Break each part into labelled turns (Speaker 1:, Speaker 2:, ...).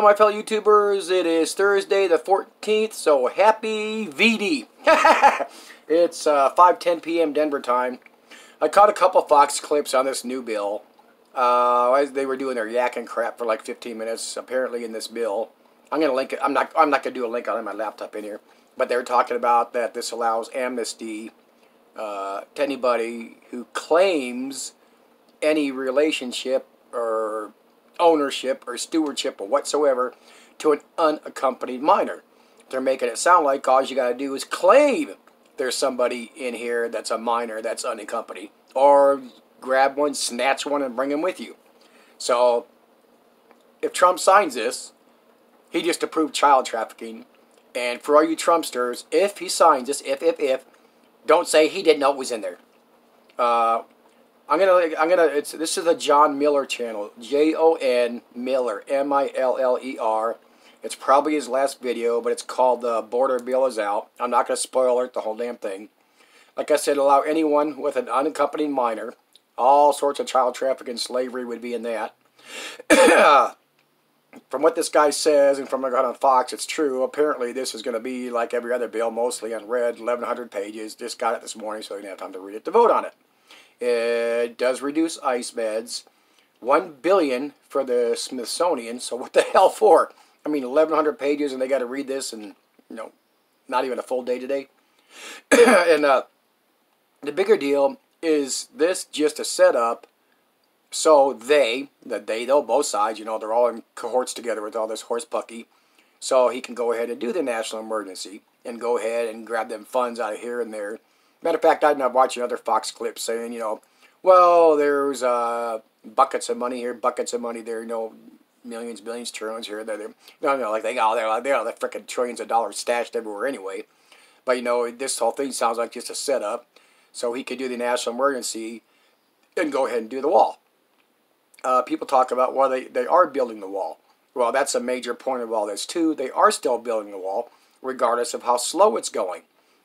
Speaker 1: Hello, my fellow YouTubers. It is Thursday the 14th, so happy VD. It's 5:10 p.m. Denver time. I caught a couple Fox clips on this new bill. They were doing their yakking crap for like 15 minutes, apparently, in this bill. I'm gonna link it. I'm not gonna do a link on my laptop in here, but they were talking about that this allows amnesty to anybody who claims any relationship or ownership or stewardship or whatsoever to an unaccompanied minor. They're making it sound like all you got to do is claim there's somebody in here that's a minor that's unaccompanied, or grab one, snatch one, and bring him with you. So if Trump signs this, he just approved child trafficking. And for all you Trumpsters, if he signs this, if don't say he didn't know it was in there. This is a John Miller channel, Jon Miller, M-I-L-L-E-R. It's probably his last video, but it's called The Border Bill is Out. I'm not going to spoil it, the whole damn thing. Like I said, allow anyone with an unaccompanied minor. All sorts of child trafficking, slavery would be in that. From what this guy says, and from what I got on Fox, it's true. Apparently, this is going to be like every other bill, mostly unread, 1,100 pages. Just got it this morning, so I didn't have time to read it to vote on it. It does reduce ICE beds. $1 billion for the Smithsonian. So what the hell for? I mean, 1,100 pages, and they got to read this in, not even a full day today. And the bigger deal is this just a setup. So they'll both sides, they're all in cohorts together with all this horse pucky. So he can go ahead and do the national emergency and go ahead and grab them funds out of here and there. Matter of fact, I'm watching other Fox clips saying, well, there's buckets of money here, buckets of money there, millions, billions, trillions here. Like they got all the freaking trillions of dollars stashed everywhere anyway. But, this whole thing sounds like just a setup. So he could do the national emergency and go ahead and do the wall. People talk about, well, they are building the wall. Well, that's a major point of all this, too. They are still building the wall, regardless of how slow it's going.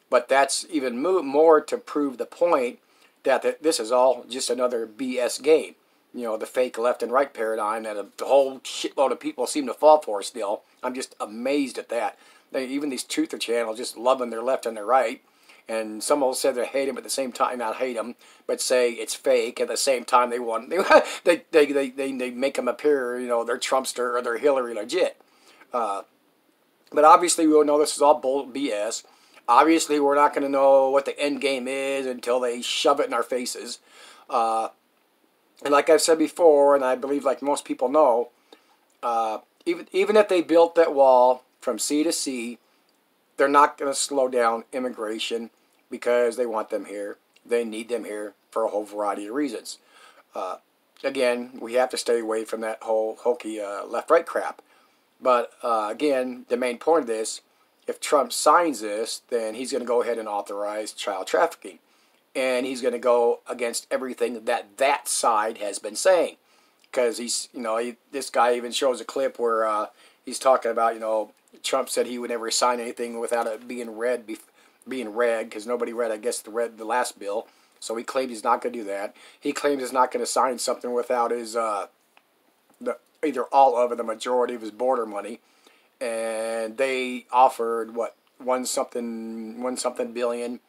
Speaker 1: But that's even more to prove the point that this is all just another BS game. The fake left and right paradigm that a whole shitload of people seem to fall for still. I'm just amazed at that. Even these truther channels just loving their left and their right. And some will say they hate him at the same time, not hate him, but say it's fake. At the same time, they make them appear, they're Trumpster or they're Hillary legit. But obviously, we all know this is all bull BS. Obviously, we're not going to know what the end game is until they shove it in our faces. And like I've said before, and I believe like most people know, even if they built that wall from sea to sea, they're not going to slow down immigration because they want them here. They need them here for a whole variety of reasons. Again, we have to stay away from that whole hokey left-right crap. But again, the main point of this, if Trump signs this, then he's going to go ahead and authorize child trafficking. And he's going to go against everything that side has been saying. Because this guy even shows a clip where he's talking about, Trump said he would never sign anything without it being read, because nobody read, I guess, the last bill. So he claimed he's not going to do that. He claims he's not going to sign something without his, either all of or the majority of his border money. And they offered one something billion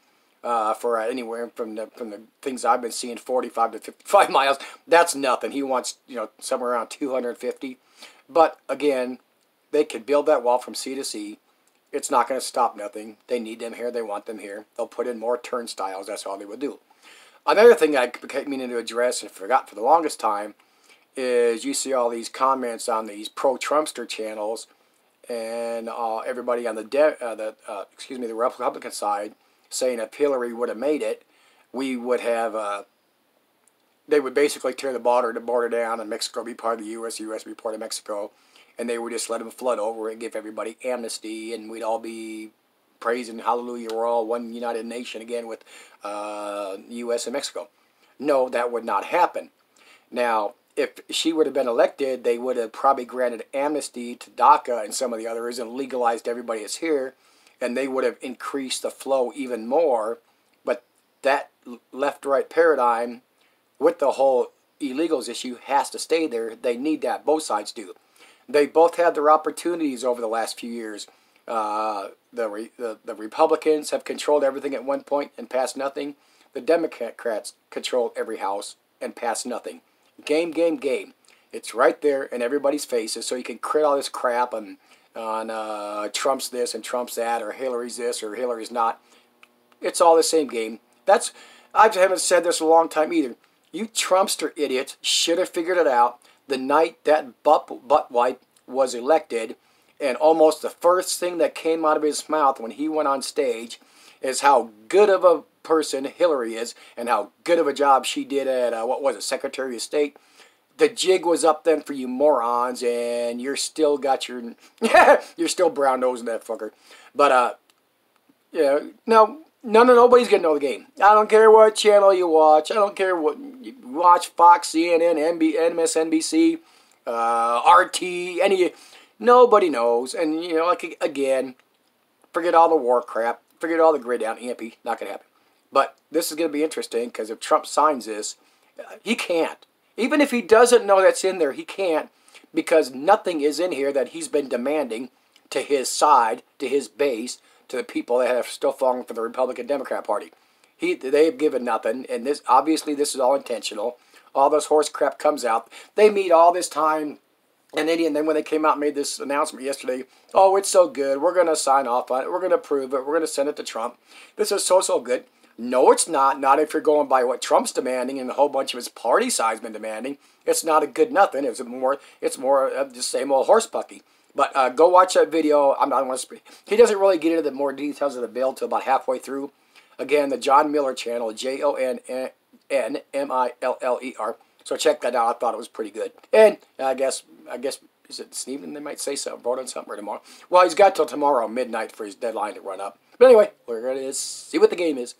Speaker 1: for anywhere from the things I've been seeing, 45 to 55 miles. That's nothing. He wants somewhere around 250. But again, they could build that wall from sea to sea. It's not going to stop nothing. They need them here. They want them here. They'll put in more turnstiles. That's all they would do. Another thing I kept meaning to address and forgot for the longest time is you see all these comments on these pro-Trumpster channels. And everybody on the Republican side saying if Hillary would have made it, we would have, they would basically tear the border down, and Mexico be part of the U.S., U.S. be part of Mexico, and they would just let them flood over and give everybody amnesty, and we'd all be praising hallelujah, we're all one united nation again with U.S. and Mexico. No, that would not happen. Now, if she would have been elected, they would have probably granted amnesty to DACA and some of the others and legalized everybody that's here, and they would have increased the flow even more. But that left-right paradigm with the whole illegals issue has to stay there. They need that. Both sides do. They both had their opportunities over the last few years. The Republicans have controlled everything at one point and passed nothing. The Democrats controlled every house and passed nothing. Game, game, game. It's right there in everybody's faces, so you can create all this crap on Trump's this and Trump's that, or Hillary's this or Hillary's not. It's all the same game. I haven't said this in a long time either. You Trumpster idiots should have figured it out the night that butt wipe was elected, and almost the first thing that came out of his mouth when he went on stage is how good of a person Hillary is and how good of a job she did at, what was it, Secretary of State. The jig was up then for you morons, and you're still got your, you're still brown nosing that fucker. But, yeah, no, nobody's going to know the game. I don't care what channel you watch. I don't care what you watch, Fox, CNN, MSNBC, RT, any, nobody knows. And, you know, like, again, forget all the war crap. Forget all the grid down, EMP, not going to happen. But this is going to be interesting, because if Trump signs this, he can't. Even if he doesn't know that's in there, he can't, because nothing is in here that he's been demanding to his side, to his base, to the people that have still fallen for the Republican Democrat Party. They've given nothing, and this obviously this is all intentional. All this horse crap comes out. They meet all this time, and then when they came out and made this announcement yesterday, oh, it's so good, we're going to sign off on it, we're going to approve it, we're going to send it to Trump. This is so good. No, it's not. Not if you're going by what Trump's demanding and a whole bunch of his party side's been demanding. It's not a good nothing. It's more of the same old horse pucky. But go watch that video. I don't want to. He doesn't really get into the more details of the bill till about halfway through. Again, the John Miller channel, JONNMILLER. So check that out. I thought it was pretty good. And I guess is it Stephen? They might say something, vote on something or tomorrow. Well, he's got till tomorrow midnight for his deadline to run up. But anyway, we're going to see what the game is.